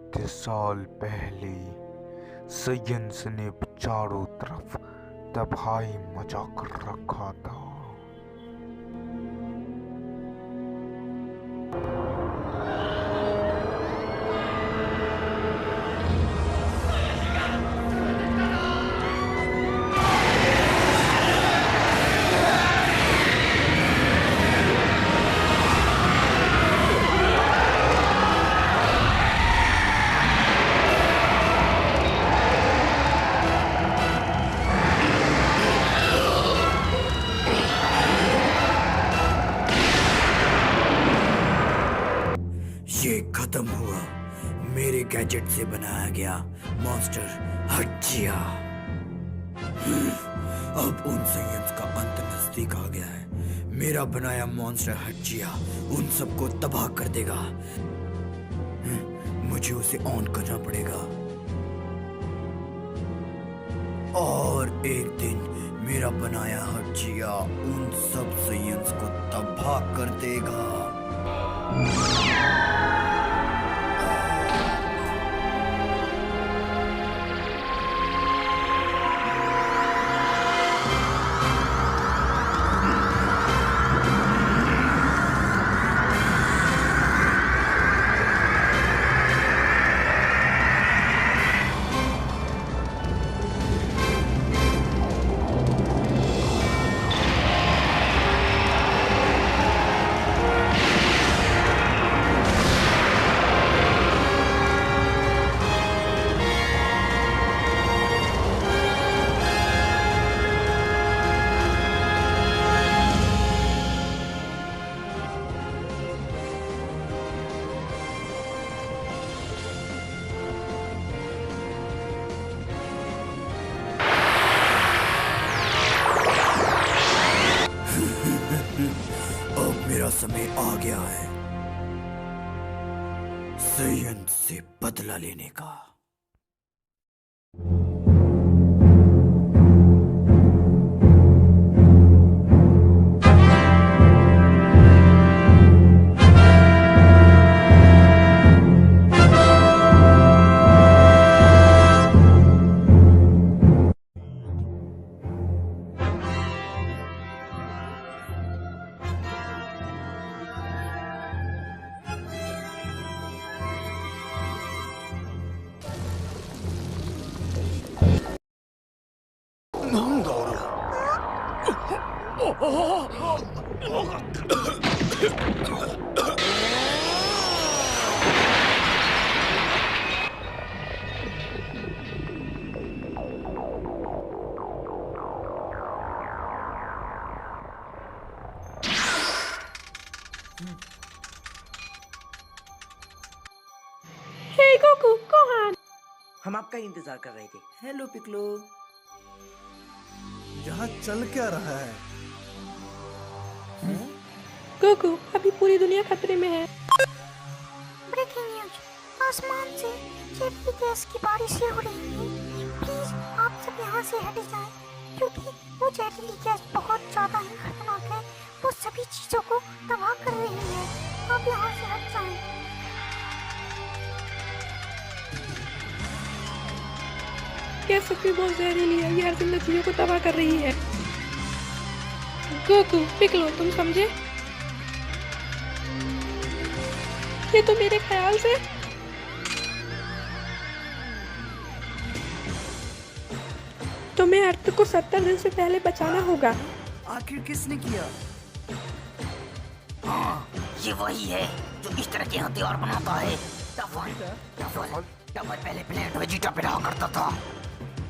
के साल पहले साइंस ने चारों तरफ तबाही मचा कर रखा था। ये खत्म हुआ मेरे गैजेट से बनाया गया मॉन्स्टर हट्जिया। अब उन साइंस का अंत नजदीक आ गया है। मेरा बनाया मॉन्स्टर हट्जिया उन सबको तबाह कर देगा। मुझे उसे ऑन करना पड़ेगा और एक दिन मेरा बनाया हट्जिया उन सब साइंस को तबाह कर देगा। अब मेरा समय आ गया है साइंस से बदला लेने का। हे गोकू, गोहान, हम आपका इंतजार कर रहे थे। Hello Piccolo. यहाँ चल क्या रहा है? गोकू, अभी पूरी दुनिया खतरे में है। ब्रेकिंग न्यूज, आसमान से जहरीली गैस की बारिश हो रही है। प्लीज आप सब यहाँ से हट जाएं, क्योंकि वो जहरीली गैस बहुत ज्यादा ही खतरनाक है। वो सभी चीजों को तबाह कर रही है। आप यहाँ से हट जाएं। गैस सच्ची बहुत जहरीली है। ये हर जिंदा चीजों को तबाह कर रही है। गोकू, पिकलो, तुम समझे? ये तो मेरे ख्याल से तुम्हें अर्थ को 70 दिन से पहले बचाना होगा। आखिर किसने किया? हाँ, ये वही है जो इस तरह के हथियार बनाता है। टफल पहले प्लेनेट वेजिटा पे रहा करता था,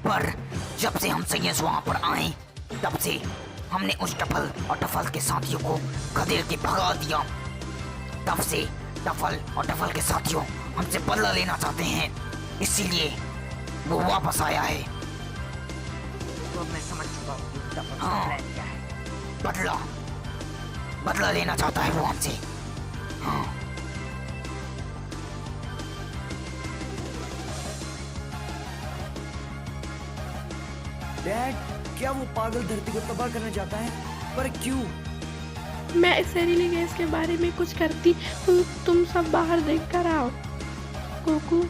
पर जब से हम साइंस वहाँ पर आए तब से हमने उस टफल और टफल के साथियों को खदेड़ के भगा दिया। तब से टफल और टफल के साथियों हमसे बदला लेना चाहते हैं, इसीलिए वो वापस आया है। तो मैं समझ चुका हूँ टफल का प्लान क्या है। बदला लेना चाहता है वो हमसे। हाँ, डैड, क्या वो पागल धरती को तबाह करना चाहता है? पर क्यों? मैं इस जहरीली गैस के बारे में कुछ करती हूँ। तुम सब बाहर देख कर आओ। गोकू।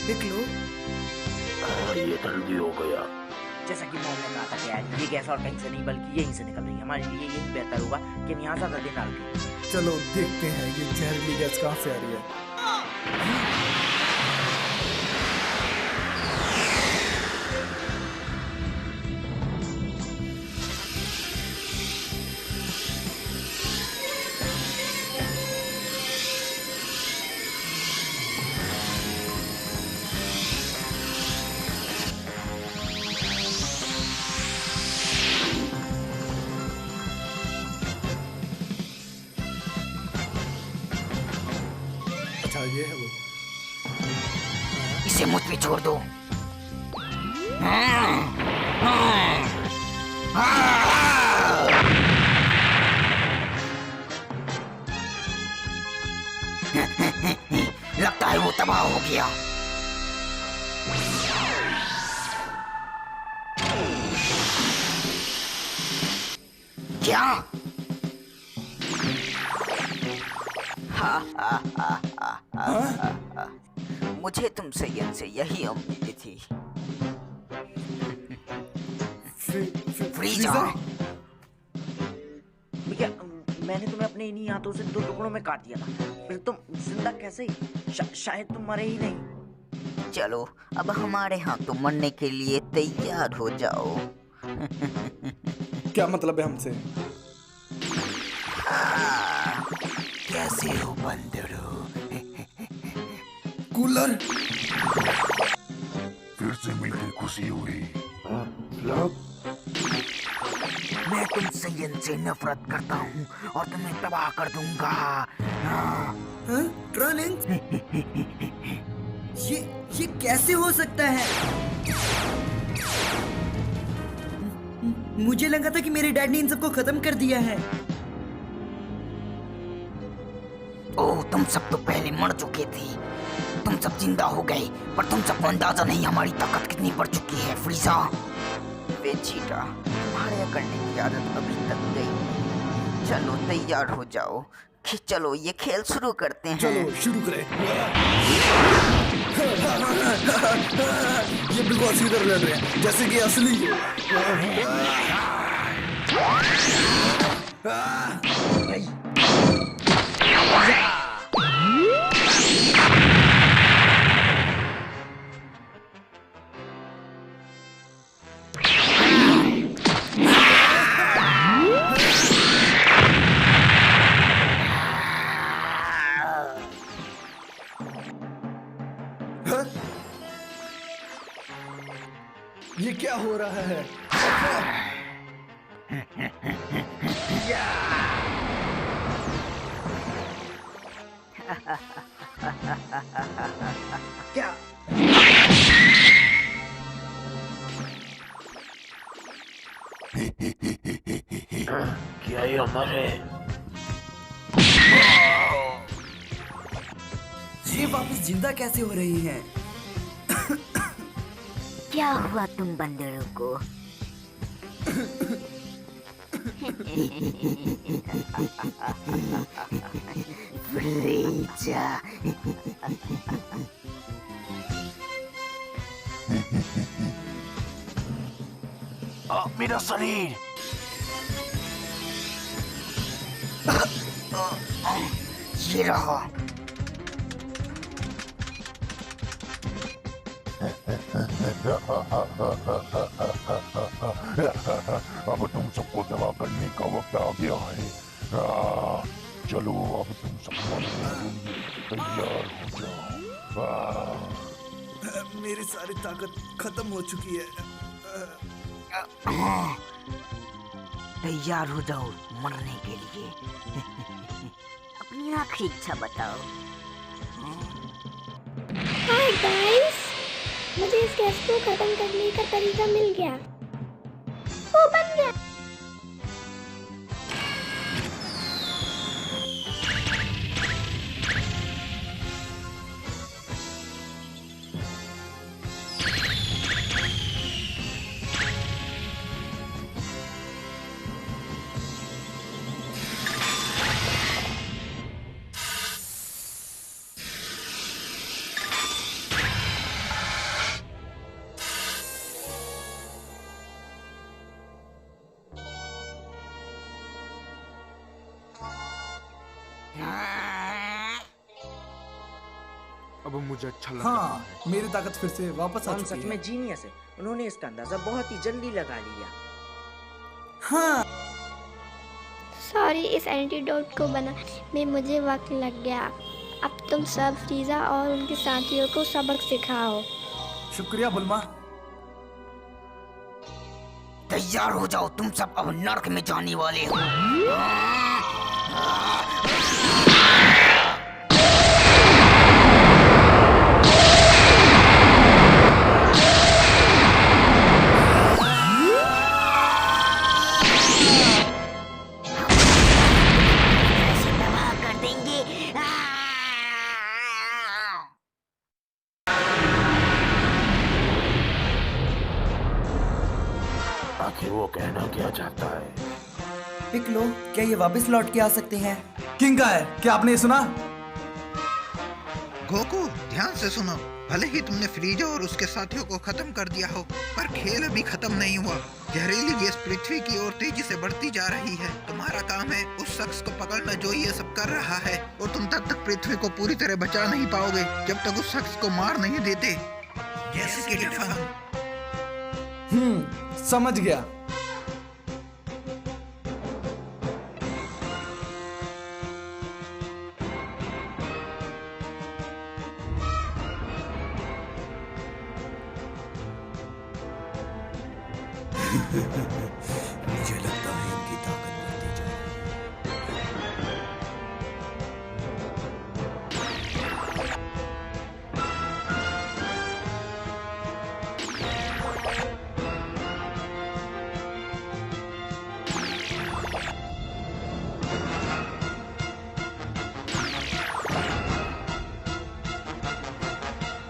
देख लो। ये जल्दी हो गया। जैसा कि मॉम ने कहा था कि यार ये गैस और कहीं से नहीं बल्कि यहीं से निकल रही है, हमारे लिए यही बेहतर होगा कि हम यहाँ ज्यादा दिन डाल दें। चलो देखते हैं ये जहरीली गैस कहाँ से आ रही है। अच्छा ये है वो। इसे मुझ पे छोड़ दो। लगता है वो तबाह हो गया। क्या? मुझे तुमसे से यही उम्मीद थी। फ्रीजा, क्या मैंने तुम्हें अपने इन्हीं हाथों से 2 टुकड़ों में काट दिया था, फिर तुम जिंदा कैसे ही? शायद तुम मरे ही नहीं। चलो अब हमारे हाथों मरने के लिए तैयार हो जाओ। क्या मतलब है हमसे? कैसे हो बंदरो? कूलर। फिर से मिलकर खुशी हुई। मैं तुम संयन से नफरत करता हूँ और तुम्हें तबाह कर दूंगा। ट्रोलिंग? ये कैसे हो सकता है? मुझे लगा था कि मेरे डैड ने इन सबको खत्म कर दिया है। ओह, तुम सब तो पहले मर चुके थे। तुम सब जिंदा हो गए, पर तुम सबको अंदाजा नहीं हमारी ताकत कितनी बढ़ चुकी है। फ्रीजा, वेजिटा, तुम्हारे करने की आदत अभी तक गई नहीं। चलो तैयार हो जाओ। चलो ये खेल शुरू करते हैं। चलो शुरू करें। ये बिल्कुल असली तरह लड़ रहे हैं, जैसे कि असली। ये क्या हो रहा है? क्या? क्या ये हमारे? ये वापस जिंदा कैसे हो रही हैं? क्या हुआ तुम बंदरों को? फ्रीजा, मेरा शरीर। ये रहा। अब तुम सबको दवा करने का वक्त आ गया है। चलो अब तुम सब मरने के लिए तैयार हो जाओ। मेरी सारी ताकत खत्म हो चुकी है। तैयार हो जाओ मरने के लिए। अपनी आखिरी इच्छा बताओ। हाय गाइस, मुझे इस गैस को खत्म करने का तरीका मिल गया। वो बन गया। अब मुझे अच्छा लग रहा हाँ, है। मेरी ताकत फिर से वापस आ हम चुकी सच है। में जीनियस है। उन्होंने इसका अंदाजा बहुत ही जल्दी लगा लिया। हाँ, सॉरी, इस एंटीडोट को बनाने में मुझे वक्त लग गया। अब तुम सब फ्रीजा और उनके साथियों को सबक सिखाओ। शुक्रिया बुल्मा। तैयार हो जाओ, तुम सब अब नर्क में जाने वाले हो। आखिर वो कहना क्या चाहता है? पिकलो, क्या ये वापस लौट के आ सकते हैं? किंग का है, क्या आपने ये सुना? गोकू, ध्यान से सुनो। भले ही तुमने फ्रीजा और उसके साथियों को खत्म कर दिया हो, पर खेल अभी खत्म नहीं हुआ। जहरीली गैस पृथ्वी की ओर तेजी से बढ़ती जा रही है। तुम्हारा काम है उस शख्स को पकड़ना जो ये सब कर रहा है, और तुम तब तक पृथ्वी को पूरी तरह बचा नहीं पाओगे जब तक उस शख्स को मार नहीं देते। जैसे कि डेफन। समझ गया। मुझे लगता है इनकी ताकत बढ़ती जा रही है।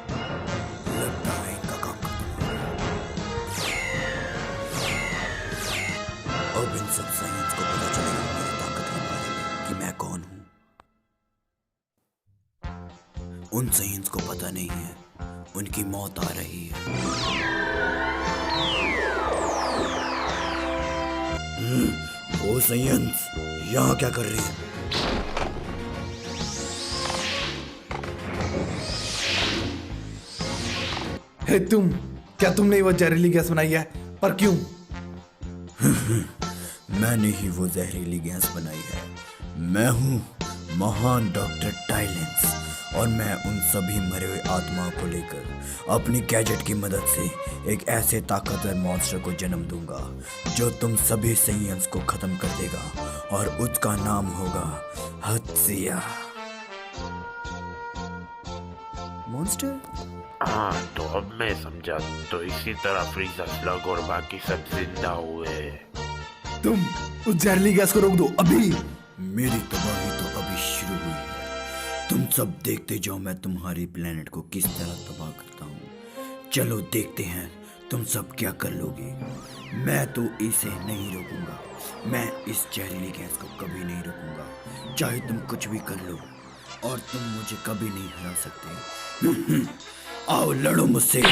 लगता है इनका काम खत्म हो गया। अब इन सब साइंस को पता चलेगा मेरी ताकत के बारे में कि मैं कौन हूँ। उन साइंस को पता नहीं है उनकी मौत आ रही है। वो साइंस यहाँ क्या कर रही है? हे तुम, क्या तुमने वो जहरीली गैस बनाई है? पर क्यों? मैंने ही वो जहरीली गैस बनाई है। मैं हूँ महान डॉक्टर टाइलेंस, और मैं उन सभी मरे हुए आत्माओं को लेकर अपनी गैजेट की मदद से एक ऐसे ताकतवर मॉन्स्टर को जन्म दूंगा जो तुम सभी साइंस को खत्म कर देगा, और उसका नाम होगा हत्सिया। मॉन्स्टर? हाँ, तो अब मैं समझा। तो इसी तरह फ्रीजा, स्लग और बाकी सब जिंदा हुए। तुम उस जहरीली गैस को रोक दो अभी। मेरी तबाही तो अभी शुरू हुई है। तुम सब देखते जाओ मैं तुम्हारी प्लेनेट को किस तरह तबाह करता हूँ। चलो देखते हैं तुम सब क्या कर लोगे। मैं तो इसे नहीं रोकूंगा। मैं इस जहरीली गैस को कभी नहीं रोकूंगा, चाहे तुम कुछ भी कर लो, और तुम मुझे कभी नहीं हरा सकते। आओ लड़ो मुझसे।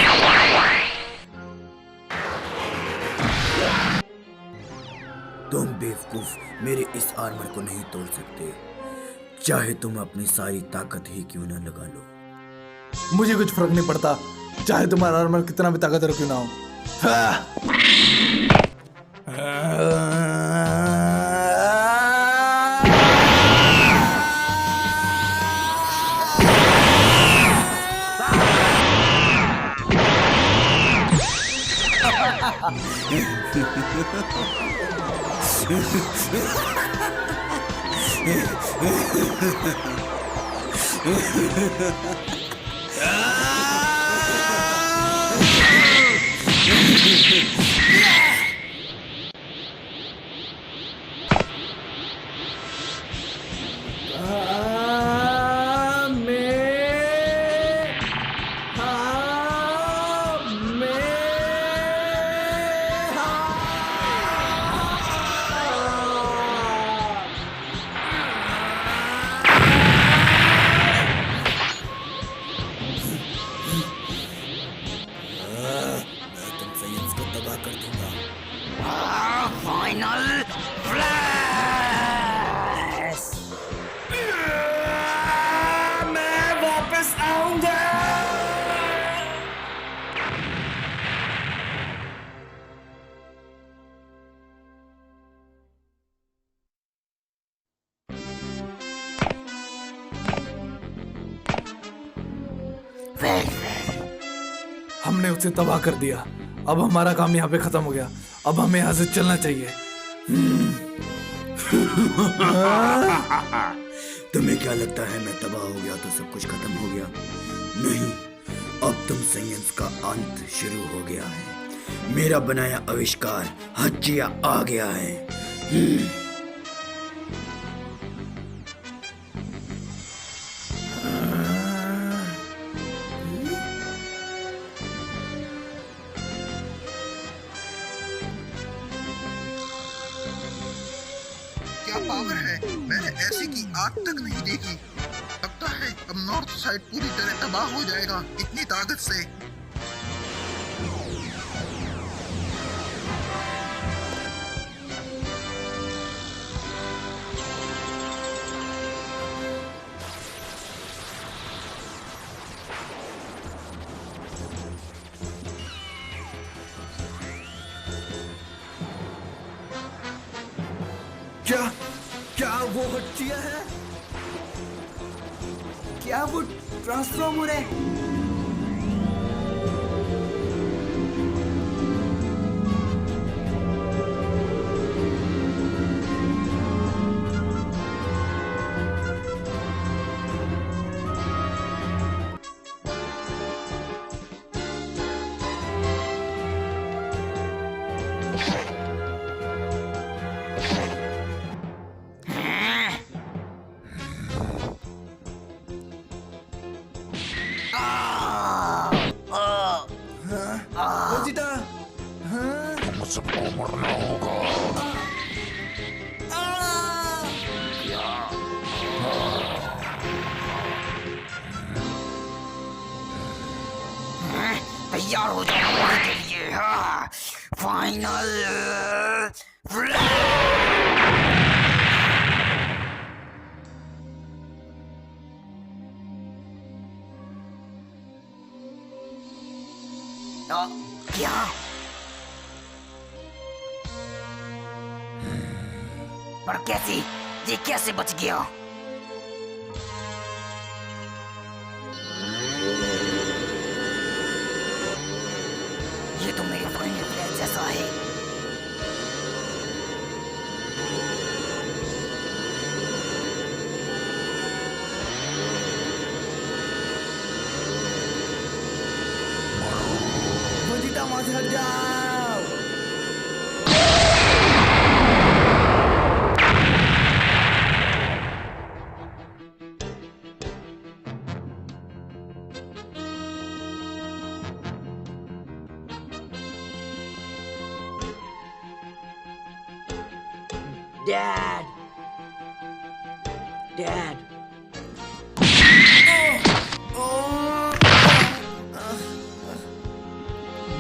तुम बेवकूफ मेरे इस आर्मर को नहीं तोड़ सकते, चाहे तुम अपनी सारी ताकत ही क्यों ना लगा लो। मुझे कुछ फर्क नहीं पड़ता, चाहे तुम्हारा आर्मर कितना भी ताकतवर क्यों ना हो। Very very. हमने उसे तबाह कर दिया। अब हमारा काम यहाँ पे खत्म हो गया। अब हमें यहाँ से चलना चाहिए। तुम्हें क्या लगता है मैं तबाह हो गया तो सब कुछ खत्म हो गया? नहीं, अब तुम संयंत्र का अंत शुरू हो गया है। मेरा बनाया आविष्कार हज्जिया आ गया है। क्या पावर है, मैंने ऐसी की आग तक नहीं देखी। लगता है अब नॉर्थ साइड पूरी तरह तबाह हो जाएगा इतनी ताकत से। क्या वो हट्टिया है? क्या वो ट्रांसफॉर्मर है? तुम सबको मरना होगा। तैयार हो जाओ मरने के लिए। हाँ, फाइनल क्या? पर कैसे? ये कैसे बच गया? ये तो मेरे फाइनल प्लान जैसा है। वंजिता वहां से हट जाओ। Dad! Dad!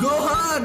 गोहान!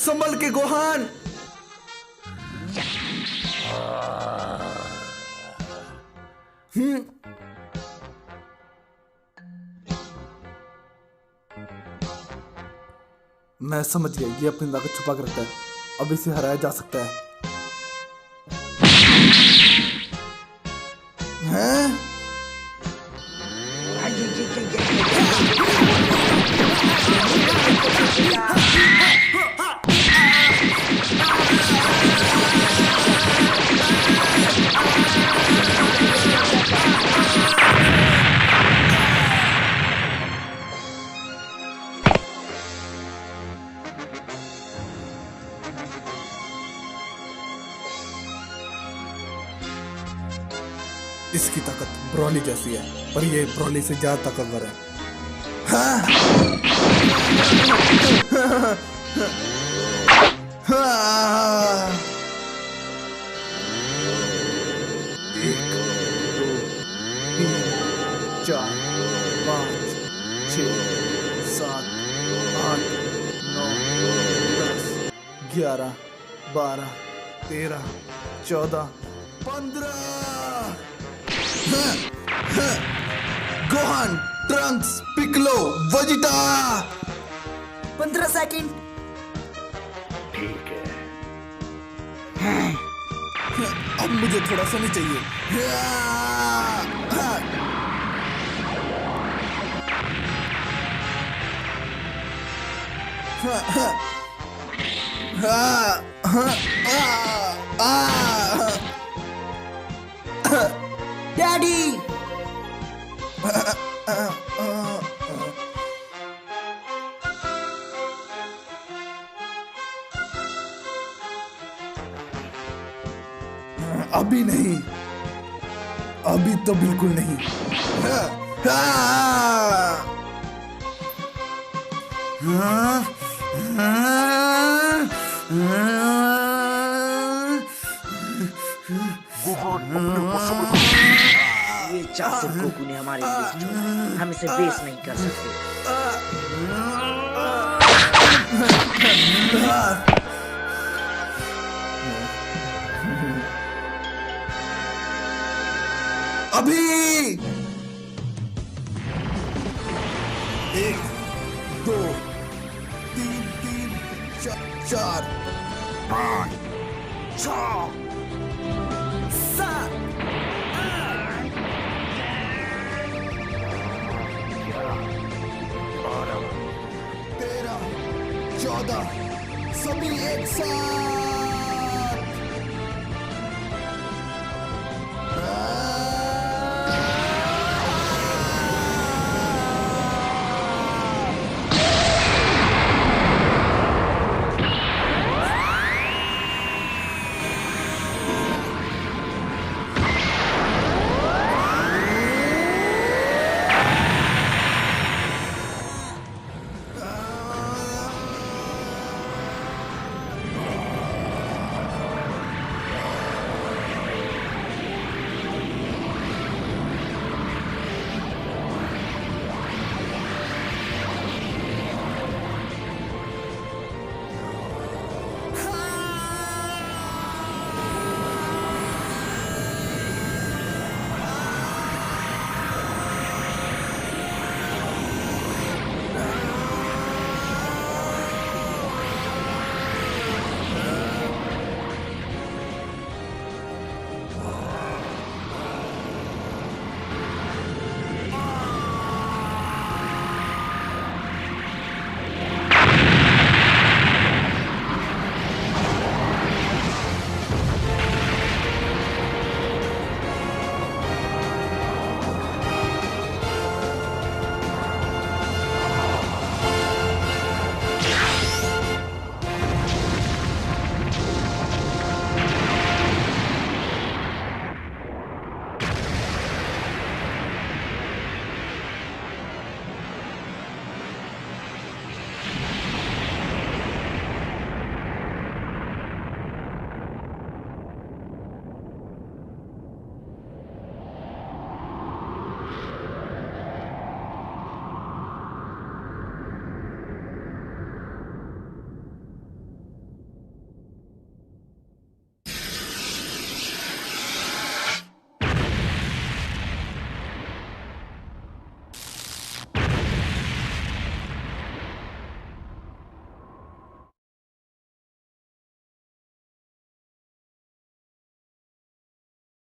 संभल के गोहान। मैं समझ गया, ये अपनी ताकत छुपा कर रखता है। अब इसे हराया जा सकता है। हैं? इसकी ताकत ब्रॉली जैसी है, पर ये ब्रॉली से ज्यादा ताकतवर है। हाँ। हाँ। 1 2 3 4 5 6 7 8 9 10 11 12 13 14 15 Gohan, Trunks, Piccolo, Vegeta. 15 second. ठीक है। अब मुझे थोड़ा समय चाहिए। डैडी। अभी नहीं, अभी तो बिल्कुल नहीं। ये चाकू गोकू ने हमारे लिए छोड़ा, हम इसे बेस नहीं कर सकते। अभी 1 2 3 4 5 6 7 13 14 सभी एक साथ।